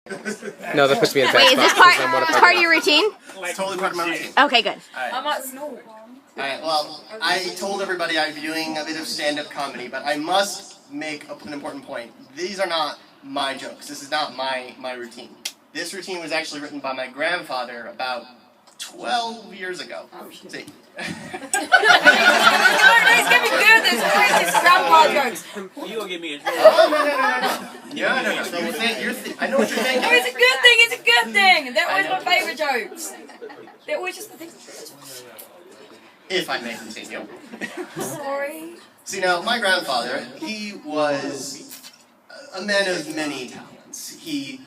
No, that puts me in a bad Wait, is spot. this part of your routine? It's totally part of my routine. Okay, good. I might snore. Alright, well, I told everybody I'd be doing a bit of stand-up comedy, but I must make an important point. These are not my jokes. This is not my routine. This routine was actually written by my grandfather about 12 years ago. Oh, shit. See. It's gonna be good. There's crazy grandpa jokes. You gonna get me in Oh, no. So I know what you're thinking. No, it's a good thing. It's a good thing. They're always my favourite jokes. They're always just the things. If I may continue. Sorry. See, now, my grandfather, he was a man of many talents. He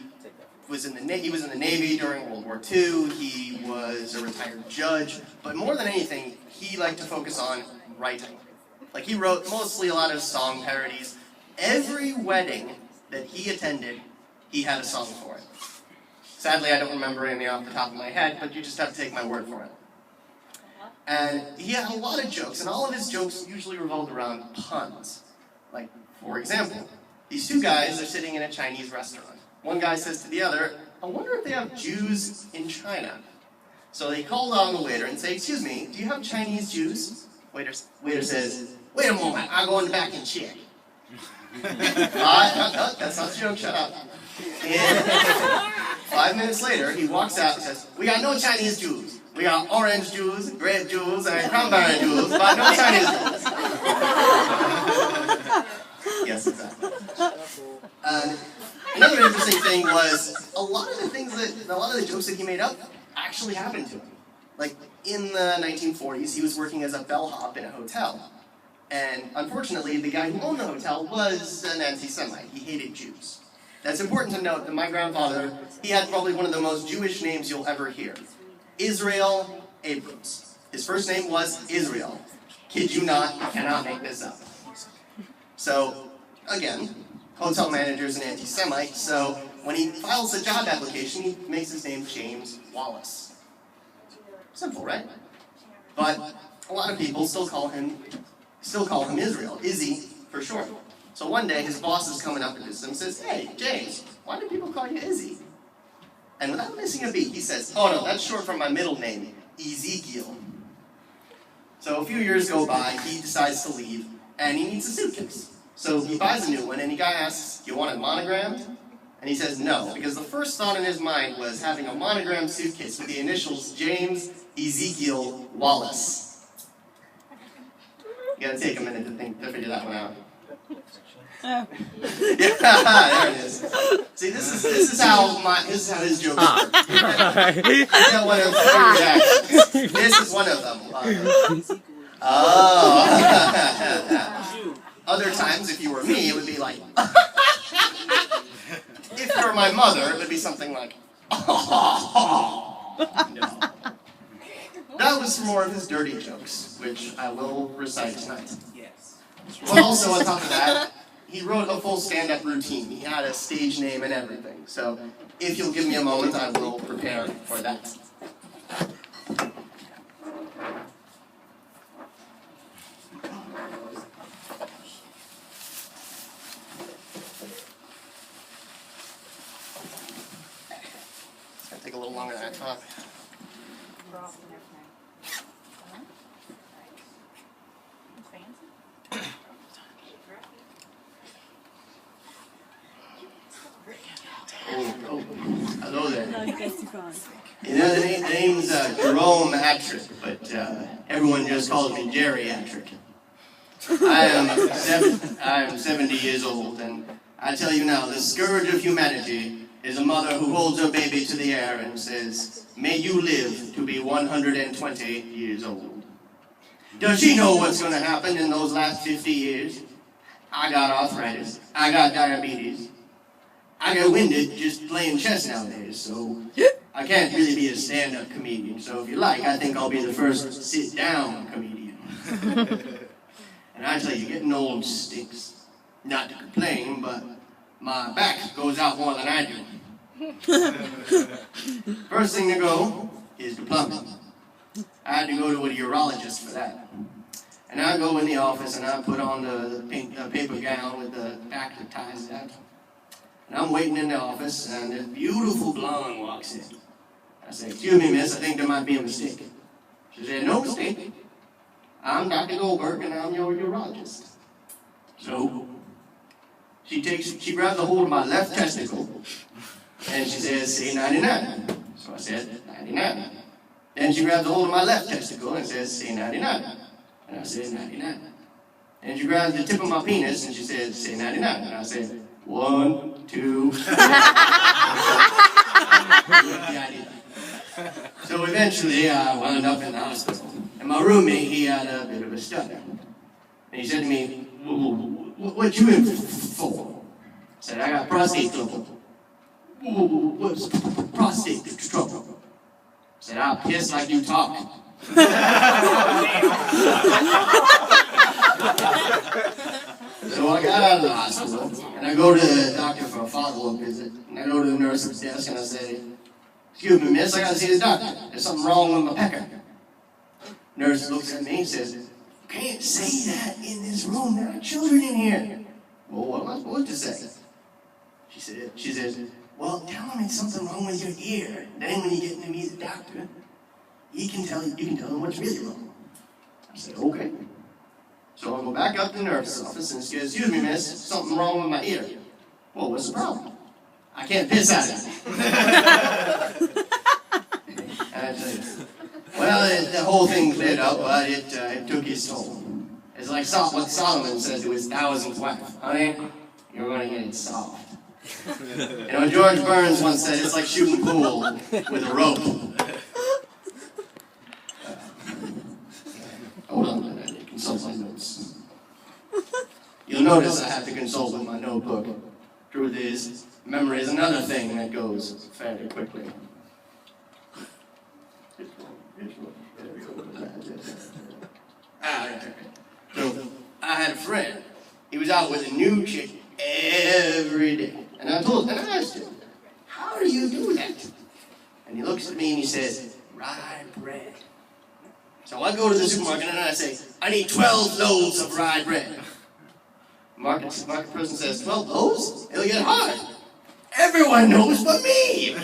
was in the Navy during World War II. He was a retired judge. But more than anything, he liked to focus on writing. Like, he wrote mostly a lot of song parodies. Every wedding that he attended, he had a song for it. Sadly, I don't remember any off the top of my head, but you just have to take my word for it. And he had a lot of jokes, and all of his jokes usually revolved around puns. Like, for example, these two guys are sitting in a Chinese restaurant. One guy says to the other, I wonder if they have Jews in China. So they call on the waiter and say, excuse me, do you have Chinese Jews? Waiter says, wait a moment, I'll go in the back and check. No, that's not the joke, shut up. And 5 minutes later, he walks out and says, we got no Chinese Jews. We got orange Jews, grape Jews, and cranberry Jews, but no Chinese Jews. Yes, exactly. Another interesting thing was a lot of the jokes that he made up actually happened to him. Like in the 1940s, he was working as a bellhop in a hotel, and unfortunately, the guy who owned the hotel was an anti-Semite. He hated Jews. That's important to note that my grandfather, he had probably one of the most Jewish names you'll ever hear. Israel Abrams. His first name was Israel. Kid you not, cannot make this up. So, again, hotel manager's an anti-Semite, so when he files a job application, he makes his name James Wallace. Simple, right? But a lot of people still call him Israel, Izzy for short. So one day his boss is coming up to him and says, hey, James, why do people call you Izzy? And without missing a beat, he says, oh no, that's short for my middle name, Ezekiel. So a few years go by, he decides to leave, and he needs a suitcase. So he buys a new one, and the guy asks, you want it monogrammed? And he says no, because the first thought in his mind was having a monogrammed suitcase with the initials James Ezekiel Wallace. You gotta take a minute to figure that one out. Yeah, there it is. See, this is how his jokes work. This is one of them. Oh. Other times, if you were me, it would be like. If you were my mother, it would be something like. No. That was more of his dirty jokes, which I will recite tonight. Yes. But also on top of that, he wrote a full stand-up routine. He had a stage name and everything. So, if you'll give me a moment, I will prepare for that. It's gonna take a little longer than I thought. Oh, hello there. You know, the name's Jerome Atrick, but everyone just calls me Jerry Atrick. I am 70 years old, and I tell you now, the scourge of humanity is a mother who holds her baby to the air and says, may you live to be 120 years old. Does she know what's going to happen in those last 50 years? I got arthritis. I got diabetes. I get winded just playing chess nowadays, so I can't really be a stand-up comedian. So if you like, I think I'll be the first sit-down comedian. And I tell you, getting old stinks. Not to complain, but my back goes out more than I do. First thing to go is the plumbing. I had to go to a urologist for that. And I go in the office and I put on the pink paper gown with the back that ties that. And I'm waiting in the office, and this beautiful blonde walks in. I say, "Excuse me, miss, I think there might be a mistake." She said, "No mistake. I'm Dr. Goldberg, and I'm your urologist." So, she grabs a hold of my left testicle, and she says, "Say 99. So I said, 99. Then she grabs a hold of my left testicle and says, "Say 99. And I said, 99. And she grabs the tip of my penis and she says, "Say 99. And I said, 1, 2. So eventually I wound up in the hospital. And my roommate, he had a bit of a stutter. And he said to me, "What you in for?" I said, "I got prostate trouble." "What's prostate trouble?" I said, "I'll piss like you talk." So I got out of the hospital, and I go to the doctor for a follow-up visit. And I go to the nurse's desk and I say, "Excuse me, miss, I gotta see the doctor. There's something wrong with my pecker." Nurse looks at me and says, "You can't say that in this room. There are children in here." "Well, what am I supposed to say?" She says, "Well, tell him it's something wrong with your ear. Then when you get to meet the doctor, you can tell him what's really wrong." I said, "Okay." So I go back up to the nurse's office and she goes, "Excuse me, miss, something wrong with my ear." "Well, what's the problem?" "I can't piss out of it." And I said, well, the whole thing cleared up, but it took its toll. It's like what Solomon said to his 1,000th wife: "Honey, you're going to get it soft." You know, George Burns once said it's like shooting pool with a rope. Hold on a minute, I need to consult my notes. You'll notice I have to consult with my notebook. Truth is, memory is another thing that goes fairly quickly. So, I had a friend. He was out with a new chick every day. And I asked him, "How do you do that?" And he looks at me and he says, "Rye bread." So I go to the supermarket and I say, "I need 12 loaves of rye bread." Market person says, "12 loaves? It'll get hard." Everyone knows but me. And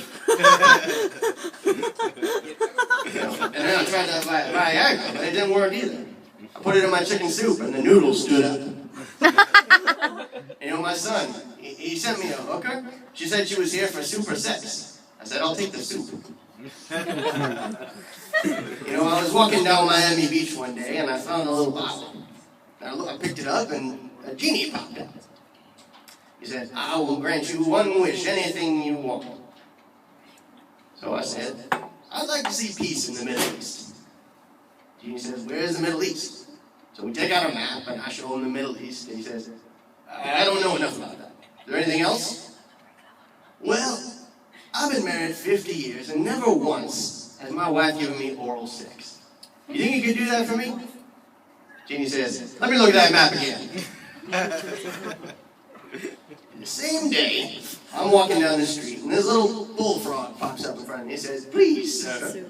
then I tried to buy Viagra, but it didn't work either. I put it in my chicken soup and the noodles stood up. You know, my son, he sent me a hooker. She said she was here for super sex. I said, "I'll take the soup." You know, I was walking down Miami Beach one day and I found a little bottle. And I picked it up and a genie popped out. He said, "I will grant you one wish, anything you want." So I said, "I'd like to see peace in the Middle East." Genie says, "Where's the Middle East?" So we take out a map and I show him the Middle East and he says, "I don't know enough about that. Is there anything else?" "Well, I've been married 50 years and never once has my wife given me oral sex. You think you could do that for me?" Genie says, "Let me look at that map again." The same day, I'm walking down the street and this little bullfrog pops up in front of me and says, "Please, sir,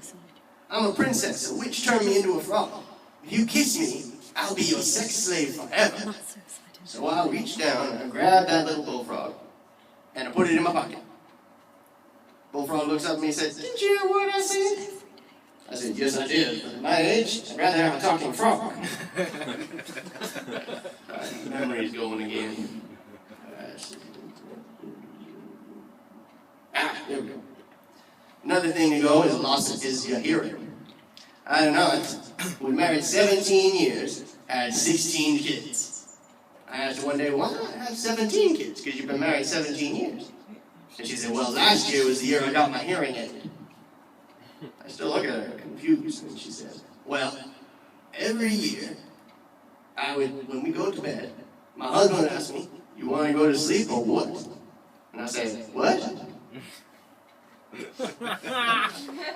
I'm a princess. A witch turned me into a frog. If you kiss me, I'll be your sex slave forever." So I reached down and I grabbed that little bullfrog and I put it in my pocket. Bullfrog looks up at me and says, "Didn't you hear what I said?" I said, "Yes, I did. But at my age, I'd rather have a talking frog." Memory's going again. There we go. Another thing to go is your hearing. I don't know. We married 17 years, had 16 kids. I asked her one day, "Why not have 17 kids? Because you've been married 17 years. And she said, "Well, last year was the year I got my hearing aid." I still look at her confused, and she said, "Well, every year, when we go to bed, my husband would ask me, 'You want to go to sleep or what?' And I say, 'What?'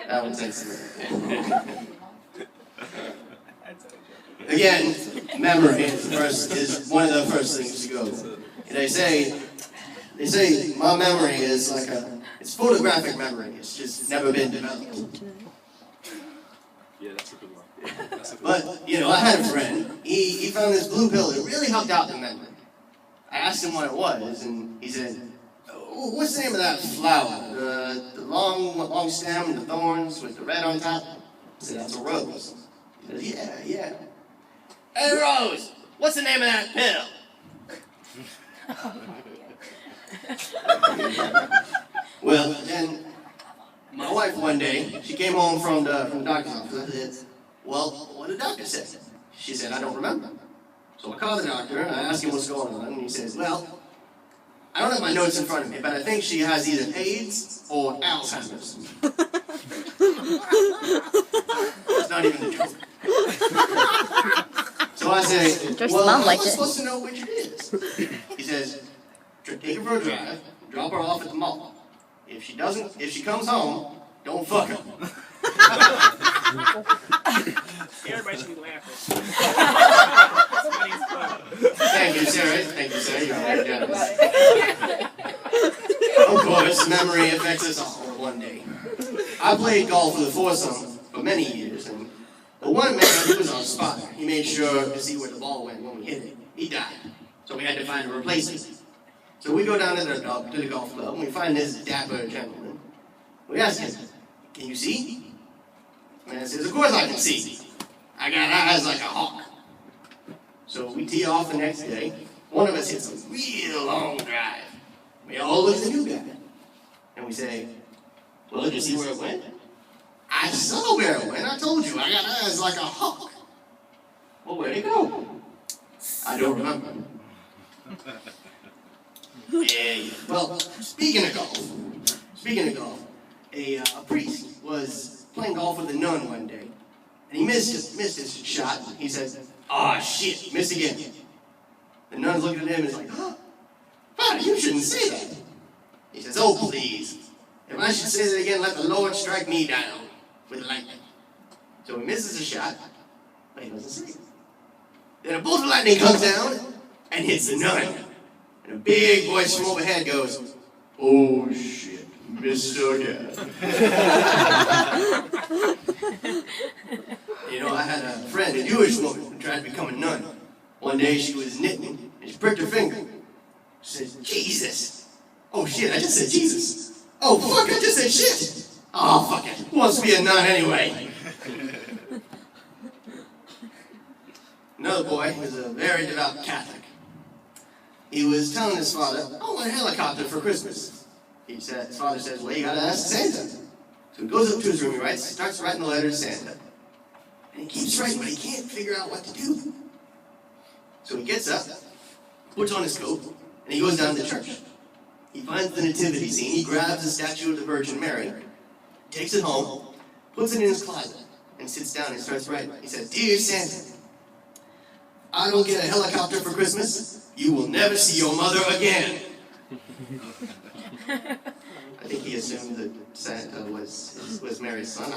That one takes it. Again, memory is one of the first things to go. They say my memory is like it's photographic memory. It's just never been developed. Yeah, that's a good one. But, you know, I had a friend. He found this blue pill that really helped out the memory. I asked him what it was, and he said, what's the name of that flower? The long stem and the thorns with the red on top? I said, that's a rose. He says, yeah. Hey, Rose, what's the name of that pill? Well, then, my wife one day, she came home from the doctor's office. I said, well, what did the doctor say? She said, I don't remember. So I called the doctor and I asked him what's going on, and he says, well, I don't have my notes in front of me, but I think she has either AIDS or Alzheimer's. It's not even a joke. So I say, well, how am I supposed to know which it is? He says, take her for a drive, drop her off at the mall. If she comes home, don't fuck her. Everybody should be laughing. Thank you, sir. You're very generous. Of course, memory affects us all one day. I played golf with a foursome for many years, and the one man who was our spotter, he made sure to see where the ball went when we hit it. He died, so we had to find a replacement. So we go down to the golf club, and we find this dapper gentleman. We ask him, can you see? The man says, of course I can see. I got eyes like a hawk. So we tee off the next day. One of us hits a real long drive. We all look at the new guy. And we say, well, did you see where it went? I saw where it went. I told you, I got eyes like a hawk. Well, where'd it go? I don't remember. Yeah. Well, speaking of golf, a priest was playing golf with a nun one day, and he missed his shot. He says, "Ah, shit, missed again." The nun's looking at him and is like, "Huh? Father, you shouldn't say that." He says, "Oh, please. If I should say that again, let the Lord strike me down with lightning." So he misses a shot, but he doesn't say it. Then a bolt of lightning comes down and hits the nun. And a big voice from overhead goes, "Oh shit, missed again." You know, I had a friend, a Jewish woman, who tried to become a nun. One day she was knitting, and she pricked her finger. She said, "Jesus." "Oh shit, I just said Jesus." "Oh fuck, I just said shit." "Oh fuck it, who wants to be a nun anyway?" Another boy was a very devout Catholic. He was telling his father, "I want a helicopter for Christmas." His father says, "Well, you gotta ask Santa." So he goes up to his room, starts writing the letter to Santa. And he keeps writing, but he can't figure out what to do. So he gets up, puts on his coat, and he goes down to the church. He finds the nativity scene, he grabs the statue of the Virgin Mary, takes it home, puts it in his closet, and sits down and starts writing. He says, "Dear Santa, I don't get a helicopter for Christmas. You will never see your mother again." I think he assumed that Santa was Mary's son.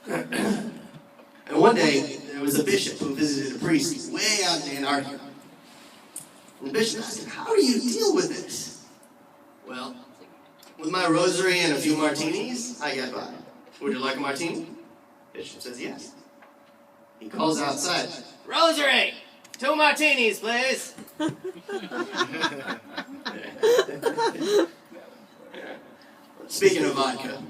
And one day, there was a bishop who visited a priest way out in Antarctica. And the bishop asked him, "How do you deal with this?" "Well, with my rosary and a few martinis, I get by." "Would you like a martini?" Bishop says yes. He calls outside, "Rosary! 2 martinis, please." Speaking of vodka,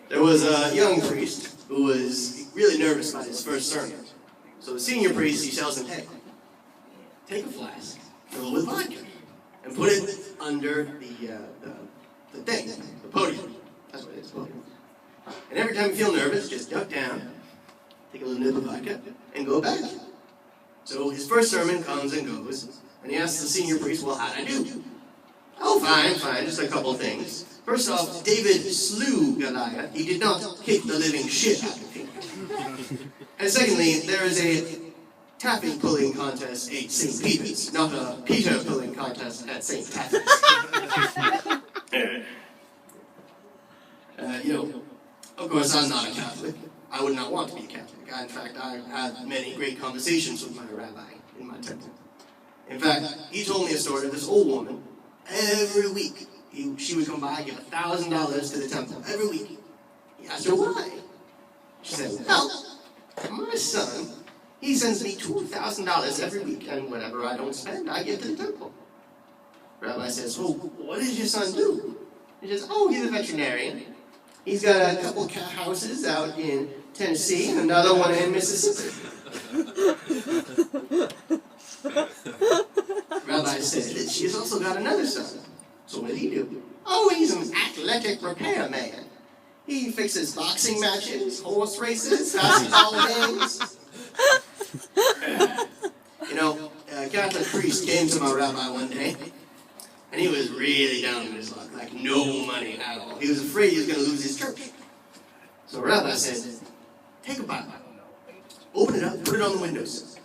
there was a young priest who was really nervous about his first sermon. So the senior priest, he tells him, "Hey, take a flask, fill it with vodka, and put it under the thing, the podium." That's what it is, podium. "And every time you feel nervous, just duck down, take a little nip of vodka, and go back." So his first sermon comes and goes, and he asks the senior priest, "Well, how'd I do?" "Oh, fine, just a couple things. First off, David slew Goliath. He did not kick the living shit out of him. And secondly, there is a tapping pulling contest at St. Peter's, not a Peter pulling contest at St. Patrick's." Of course, I'm not a Catholic. I would not want to be a Catholic. In fact, I've had many great conversations with my rabbi in my temple. In fact, he told me a story of this old woman. Every week, she would come by and give $1,000 to the temple. Every week. He asked her why. She said, "Well, my son, he sends me $2,000 every week, and whatever I don't spend, I give to the temple." Rabbi says, well, what does your son do? He says, oh, he's a veterinarian. He's got a couple cat houses out in Tennessee and another one in Mississippi. Rabbi said that she's also got another son. So what does he do? Oh, he's an athletic repairman. He fixes boxing matches, horse races, basketball games. You know, a Catholic priest came to my rabbi one day, and he was really down on his luck, like no money at all. He was afraid he was going to lose his church. So Rabbi said, take a Bible, open it up, put it on the windowsill.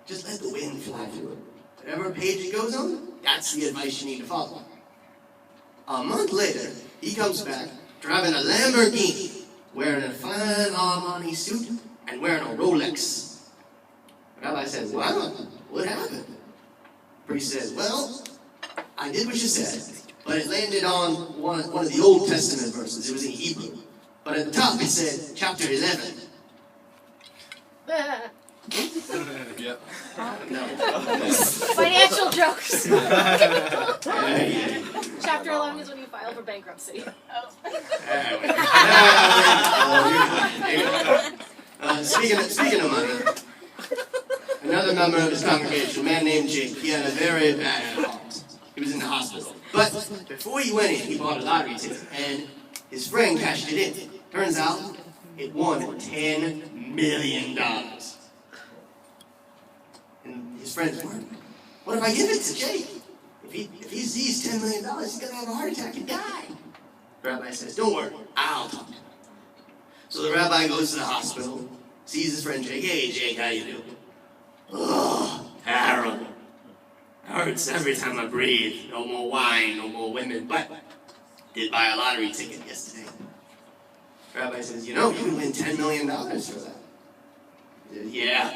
Just let the wind fly through it. Whatever page it goes on, that's the advice you need to follow. A month later, he comes back driving a Lamborghini, wearing a fine Armani suit, and wearing a Rolex. Rabbi said, wow, what happened? Priest says, well, I did what you said, but it landed on one of the Old Testament verses. It was in Hebrew. But at the top it said, chapter 11. Yep. No. Financial jokes. Yeah. Chapter 11 is when you file for bankruptcy. Speaking of money, another member of his congregation, a man named Jake, he had a very bad heart. He was in the hospital. But before he went in, he bought a lottery ticket, and his friend cashed it in. Turns out, it won $10 million. And his friends were, what if I give it to Jake? If he sees $10 million, he's going to have a heart attack and die. The rabbi says, don't worry, I'll talk to him. So the rabbi goes to the hospital, sees his friend Jake. Hey, Jake, how you doing? Oh, terrible. Hurts every time I breathe. No more wine, no more women. But did buy a lottery ticket yesterday. The rabbi says, you know, you can win $10 million for that. Yeah.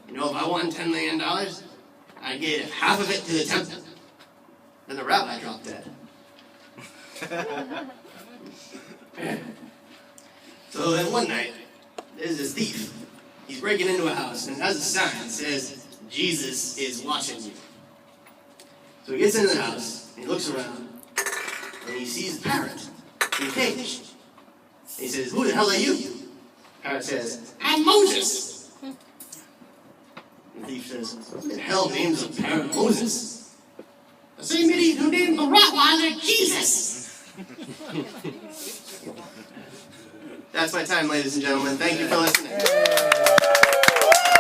You know, if I won $10 million, I'd give half of it to the temple. Then the rabbi dropped dead. So then one night, there's this thief. He's breaking into a house, and it has a sign that says, Jesus is watching you. So he gets into the house, and he looks around, and he sees a parrot in a cage. And he says, who the hell are you? The parrot says, I'm Moses. The thief says, who the hell names a parrot Moses? The same idiot who named the Rottweiler Jesus. That's my time, ladies and gentlemen. Thank you for listening.